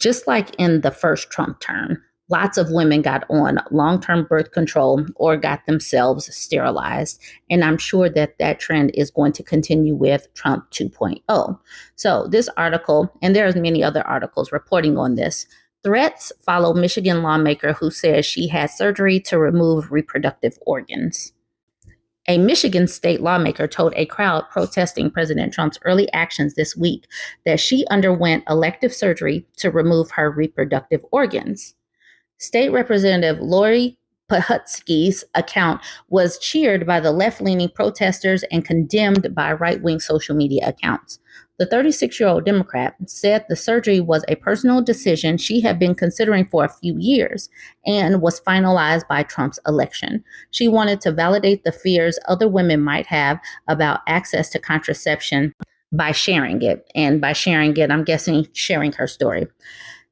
Just like in the first Trump term, lots of women got on long-term birth control or got themselves sterilized. And I'm sure that that trend is going to continue with Trump 2.0. So this article, and there's many other articles reporting on this, threats follow Michigan lawmaker who says she had surgery to remove reproductive organs. A Michigan state lawmaker told a crowd protesting President Trump's early actions this week that she underwent elective surgery to remove her reproductive organs. State Representative Lori Pahutsky's account was cheered by the left-leaning protesters and condemned by right-wing social media accounts. The 36-year-old Democrat said the surgery was a personal decision she had been considering for a few years and was finalized by Trump's election. She wanted to validate the fears other women might have about access to contraception by sharing it. And by sharing it, I'm guessing sharing her story.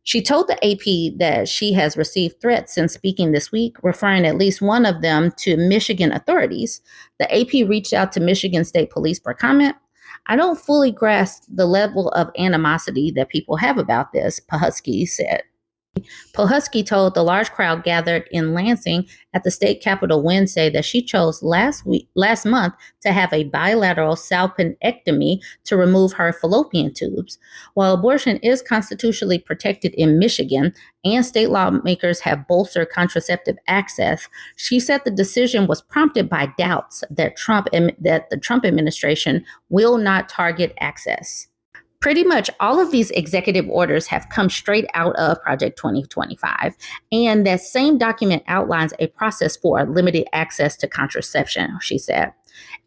She told the AP that she has received threats since speaking this week, referring at least one of them to Michigan authorities. The AP reached out to Michigan State Police for comment. I don't fully grasp the level of animosity that people have about this, Pahutsky said. Pohusky told the large crowd gathered in Lansing at the state capitol Wednesday that she chose last month to have a bilateral salpingectomy to remove her fallopian tubes. While abortion is constitutionally protected in Michigan and state lawmakers have bolstered contraceptive access, she said the decision was prompted by doubts that the Trump administration will not target access. Pretty much all of these executive orders have come straight out of Project 2025. And that same document outlines a process for limited access to contraception, she said.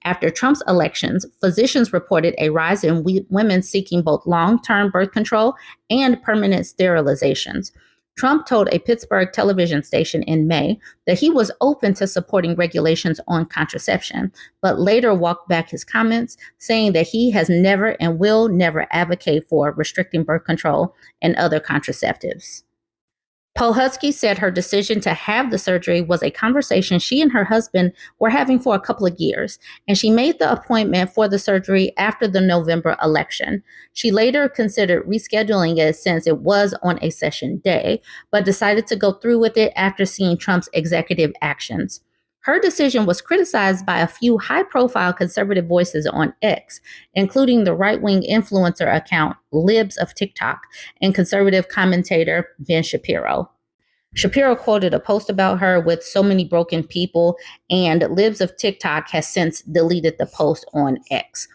After Trump's elections, physicians reported a rise in women seeking both long-term birth control and permanent sterilizations. Trump told a Pittsburgh television station in May that he was open to supporting regulations on contraception, but later walked back his comments, saying that he has never and will never advocate for restricting birth control and other contraceptives. Pohusky said her decision to have the surgery was a conversation she and her husband were having for a couple of years, and she made the appointment for the surgery after the November election. She later considered rescheduling it since it was on a session day, but decided to go through with it after seeing Trump's executive actions. Her decision was criticized by a few high-profile conservative voices on X, including the right-wing influencer account Libs of TikTok and conservative commentator Ben Shapiro. Shapiro quoted a post about her with so many broken people, and Libs of TikTok has since deleted the post on X.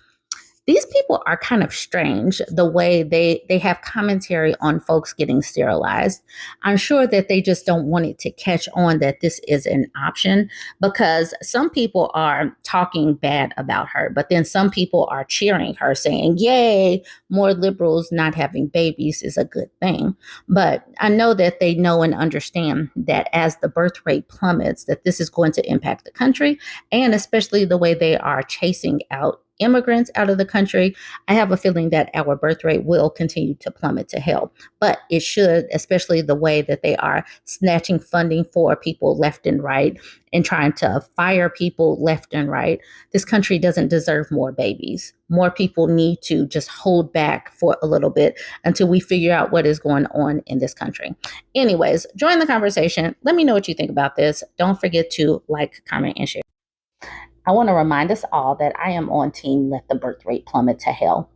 These people are kind of strange, the way they have commentary on folks getting sterilized. I'm sure that they just don't want it to catch on that this is an option, because some people are talking bad about her, but then some people are cheering her, saying, yay, more liberals not having babies is a good thing. But I know that they know and understand that as the birth rate plummets, that this is going to impact the country, and especially the way they are chasing out immigrants out of the country. I have a feeling that our birth rate will continue to plummet to hell, but it should, especially the way that they are snatching funding for people left and right and trying to fire people left and right. This country doesn't deserve more babies. More people need to just hold back for a little bit until we figure out what is going on in this country. Anyways, join the conversation. Let me know what you think about this. Don't forget to like, comment, and share. I want to remind us all that I am on team let the birth rate plummet to hell.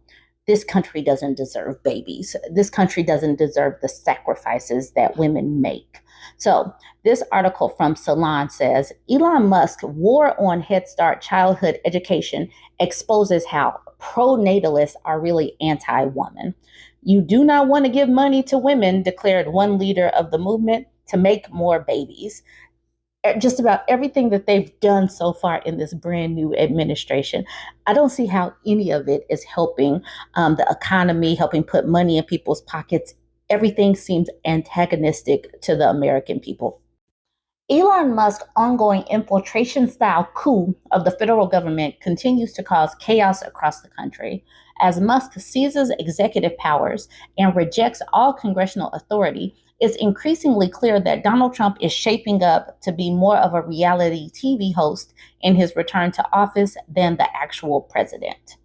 This country doesn't deserve babies. This country doesn't deserve the sacrifices that women make. So this article from Salon says, Elon Musk war on Head Start childhood education exposes how pro-natalists are really anti-woman. You do not want to give money to women, declared one leader of the movement, to make more babies. Just about everything that they've done so far in this brand new administration, I don't see how any of it is helping the economy, helping put money in people's pockets. Everything seems antagonistic to the American people. Elon Musk's ongoing infiltration-style coup of the federal government continues to cause chaos across the country. As Musk seizes executive powers and rejects all congressional authority, it's increasingly clear that Donald Trump is shaping up to be more of a reality TV host in his return to office than the actual president.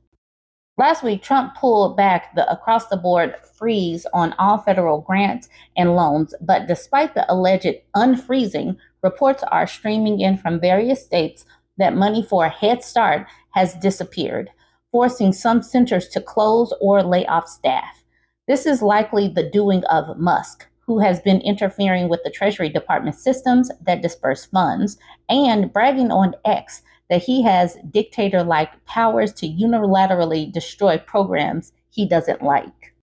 Last week, Trump pulled back the across the board freeze on all federal grants and loans, but despite the alleged unfreezing, reports are streaming in from various states that money for a Head Start has disappeared, forcing some centers to close or lay off staff. This is likely the doing of Musk, who has been interfering with the Treasury Department systems that disperse funds and bragging on X that he has dictator like powers to unilaterally destroy programs he doesn't like.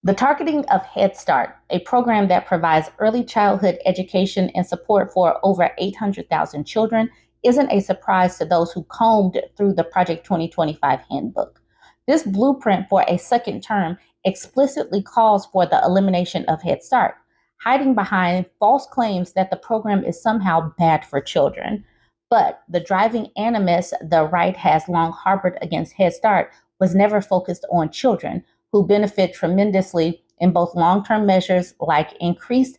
The targeting of Head Start, a program that provides early childhood education and support for over 800,000 children, isn't a surprise to those who combed through the Project 2025 handbook. This blueprint for a second term explicitly calls for the elimination of Head Start, hiding behind false claims that the program is somehow bad for children. But the driving animus the right has long harbored against Head Start was never focused on children, who benefit tremendously in both long-term measures like increased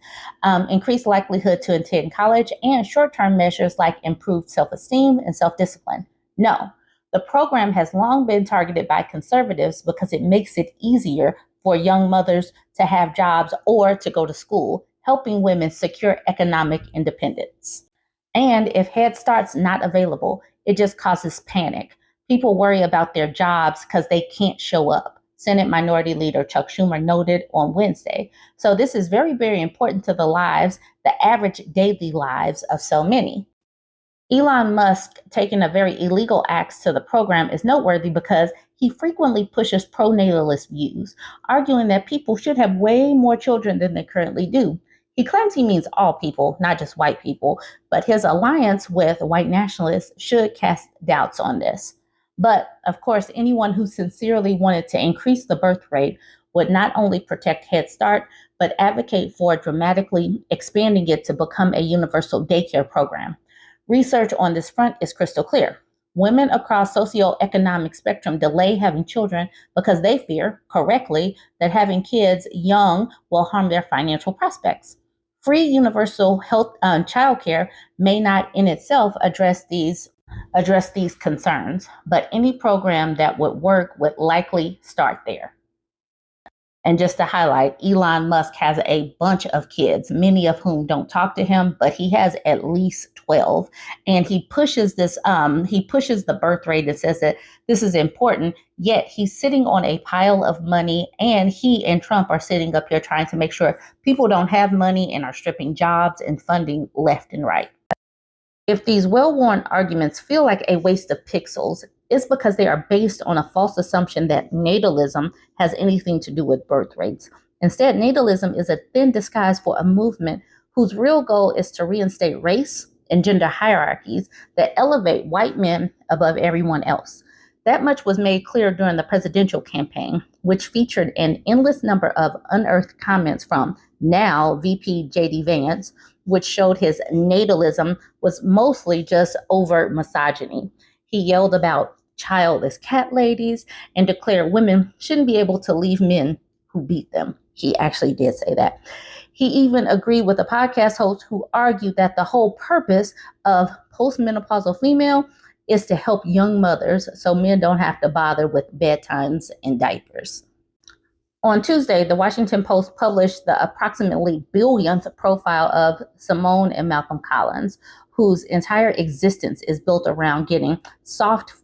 likelihood to attend college and short-term measures like improved self-esteem and self-discipline. No, the program has long been targeted by conservatives because it makes it easier for young mothers to have jobs or to go to school, helping women secure economic independence. And if Head Start's not available, it just causes panic. People worry about their jobs because they can't show up. Senate Minority Leader Chuck Schumer noted on Wednesday. So this is very, very important to the average daily lives of so many. Elon Musk taking a very illegal axe to the program is noteworthy because he frequently pushes pro-natalist views, arguing that people should have way more children than they currently do. He claims he means all people, not just white people, but his alliance with white nationalists should cast doubts on this. But of course, anyone who sincerely wanted to increase the birth rate would not only protect Head Start, but advocate for dramatically expanding it to become a universal daycare program. Research on this front is crystal clear. Women across socioeconomic spectrum delay having children because they fear, correctly, that having kids young will harm their financial prospects. Free universal health childcare may not in itself address these concerns, but any program that would work would likely start there. And just to highlight, Elon Musk has a bunch of kids, many of whom don't talk to him, but he has at least 12. And he pushes the birth rate and says that this is important, yet he's sitting on a pile of money, and he and Trump are sitting up here trying to make sure people don't have money and are stripping jobs and funding left and right. If these well-worn arguments feel like a waste of pixels, it's because they are based on a false assumption that natalism has anything to do with birth rates. Instead, natalism is a thin disguise for a movement whose real goal is to reinstate race and gender hierarchies that elevate white men above everyone else. That much was made clear during the presidential campaign, which featured an endless number of unearthed comments from now VP J.D. Vance, which showed his natalism was mostly just overt misogyny. He yelled about childless cat ladies and declared women shouldn't be able to leave men who beat them. He actually did say that. He even agreed with a podcast host who argued that the whole purpose of postmenopausal female is to help young mothers so men don't have to bother with bedtimes and diapers. On Tuesday, the Washington Post published the approximately billionth profile of Simone and Malcolm Collins, whose entire existence is built around getting soft.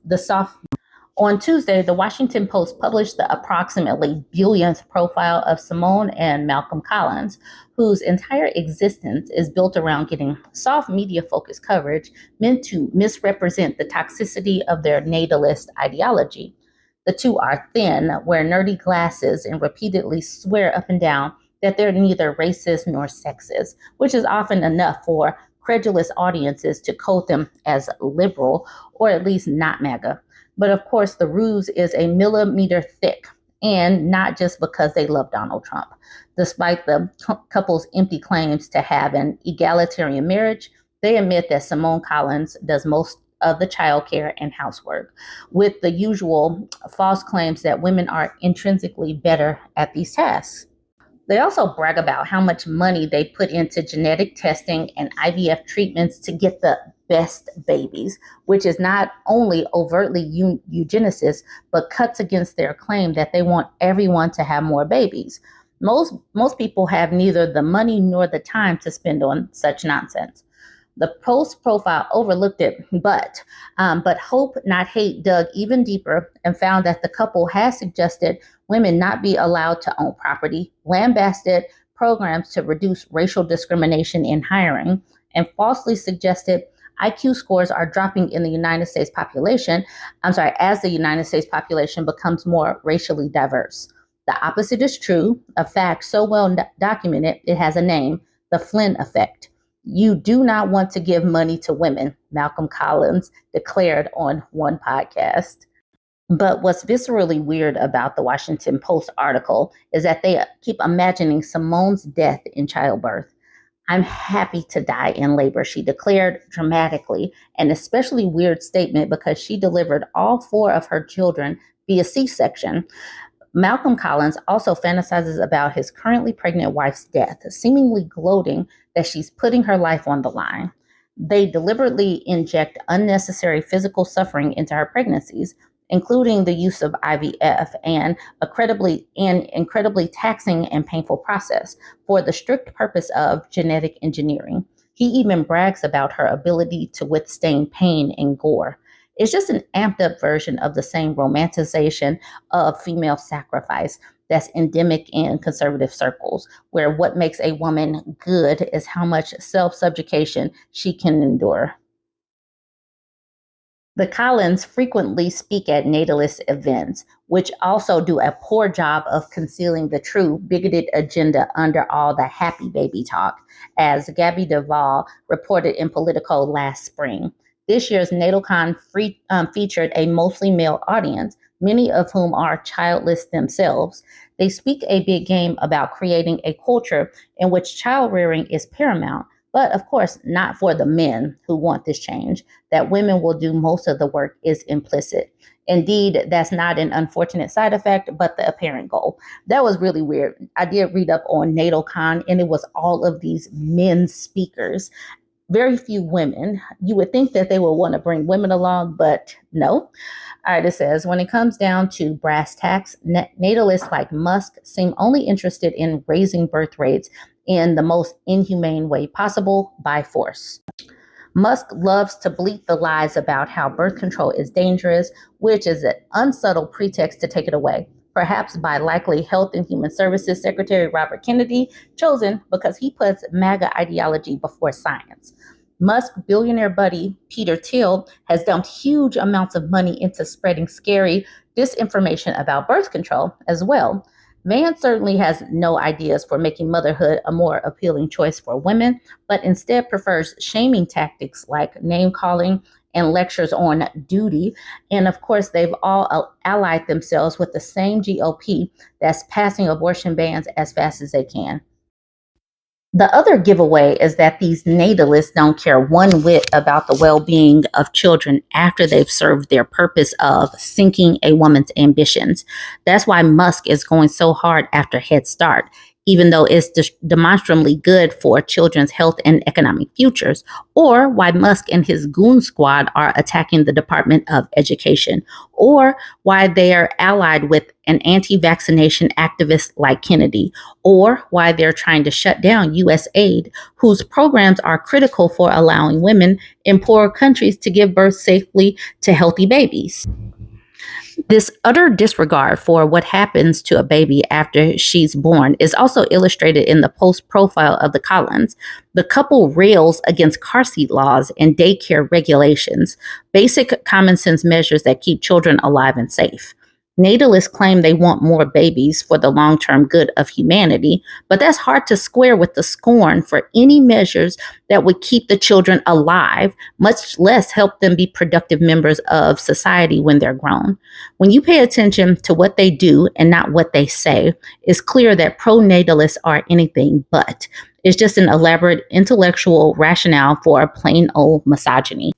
On Tuesday, the Washington Post published the approximately billionth profile of Simone and Malcolm Collins, whose entire existence is built around getting soft media-focused coverage meant to misrepresent the toxicity of their natalist ideology. The two are thin, wear nerdy glasses, and repeatedly swear up and down that they're neither racist nor sexist, which is often enough for credulous audiences to code them as liberal or at least not MAGA. But of course, the ruse is a millimeter thick, and not just because they love Donald Trump. Despite the couple's empty claims to have an egalitarian marriage, they admit that Simone Collins does most of the childcare and housework, with the usual false claims that women are intrinsically better at these tasks. They also brag about how much money they put into genetic testing and IVF treatments to get the best babies, which is not only overtly eugenicist, but cuts against their claim that they want everyone to have more babies. Most people have neither the money nor the time to spend on such nonsense. The post profile overlooked it, but Hope Not Hate dug even deeper and found that the couple has suggested women not be allowed to own property, lambasted programs to reduce racial discrimination in hiring, and falsely suggested IQ scores are dropping in the United States population. As the United States population becomes more racially diverse. The opposite is true, a fact so well documented it has a name, the Flynn effect. You do not want to give money to women, Malcolm Collins declared on one podcast. But what's viscerally weird about the Washington Post article is that they keep imagining Simone's death in childbirth. I'm happy to die in labor, she declared dramatically, an especially weird statement because she delivered all 4 of her children via C-section. Malcolm Collins also fantasizes about his currently pregnant wife's death, seemingly gloating that she's putting her life on the line. They deliberately inject unnecessary physical suffering into her pregnancies, including the use of IVF and incredibly taxing and painful process for the strict purpose of genetic engineering. He even brags about her ability to withstand pain and gore. It's just an amped up version of the same romanticization of female sacrifice that's endemic in conservative circles, where what makes a woman good is how much self-subjugation she can endure. The Collins frequently speak at natalist events, which also do a poor job of concealing the true bigoted agenda under all the happy baby talk, as Gabby Duvall reported in Politico last spring. This year's NatalCon featured a mostly male audience, many of whom are childless themselves. They speak a big game about creating a culture in which child rearing is paramount, but of course, not for the men who want this change. That women will do most of the work is implicit. Indeed, that's not an unfortunate side effect, but the apparent goal. That was really weird. I did read up on NatalCon, and it was all of these men speakers, very few women. You would think that they would want to bring women along, but no. All right, it says, when it comes down to brass tacks, natalists like Musk seem only interested in raising birth rates in the most inhumane way possible, by force. Musk loves to bleat the lies about how birth control is dangerous, which is an unsubtle pretext to take it away, perhaps by likely Health and Human Services Secretary Robert Kennedy, chosen because he puts MAGA ideology before science. Musk billionaire buddy Peter Thiel has dumped huge amounts of money into spreading scary disinformation about birth control as well. Vance certainly has no ideas for making motherhood a more appealing choice for women, but instead prefers shaming tactics like name calling and lectures on duty. And of course, they've all allied themselves with the same GOP that's passing abortion bans as fast as they can. The other giveaway is that these natalists don't care one whit about the well-being of children after they've served their purpose of sinking a woman's ambitions. That's why Musk is going so hard after Head Start, even though it's demonstrably good for children's health and economic futures, or why Musk and his goon squad are attacking the Department of Education, or why they are allied with an anti-vaccination activist like Kennedy, or why they're trying to shut down U.S. aid, whose programs are critical for allowing women in poorer countries to give birth safely to healthy babies. This utter disregard for what happens to a baby after she's born is also illustrated in the post profile of the Collins. The couple rails against car seat laws and daycare regulations, basic common sense measures that keep children alive and safe. Natalists claim they want more babies for the long-term good of humanity, but that's hard to square with the scorn for any measures that would keep the children alive, much less help them be productive members of society when they're grown. When you pay attention to what they do and not what they say, it's clear that pro-natalists are anything but. It's just an elaborate intellectual rationale for plain old misogyny.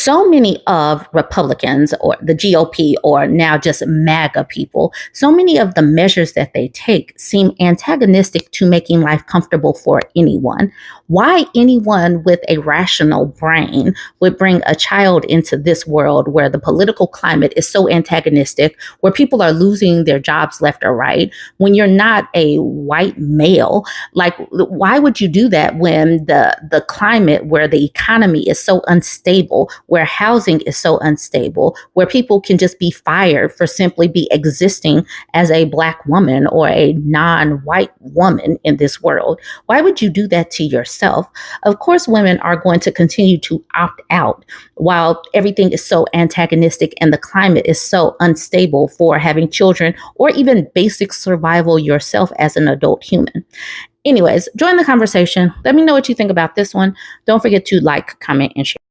So many of Republicans or the GOP or now just MAGA people, so many of the measures that they take seem antagonistic to making life comfortable for anyone. Why anyone with a rational brain would bring a child into this world where the political climate is so antagonistic, where people are losing their jobs left or right, when you're not a white male? Like, why would you do that when the climate where the economy is so unstable, where housing is so unstable, where people can just be fired for simply be existing as a Black woman or a non-white woman in this world? Why would you do that to yourself? Of course, women are going to continue to opt out while everything is so antagonistic and the climate is so unstable for having children or even basic survival yourself as an adult human. Anyways, join the conversation. Let me know what you think about this one. Don't forget to like, comment, and share.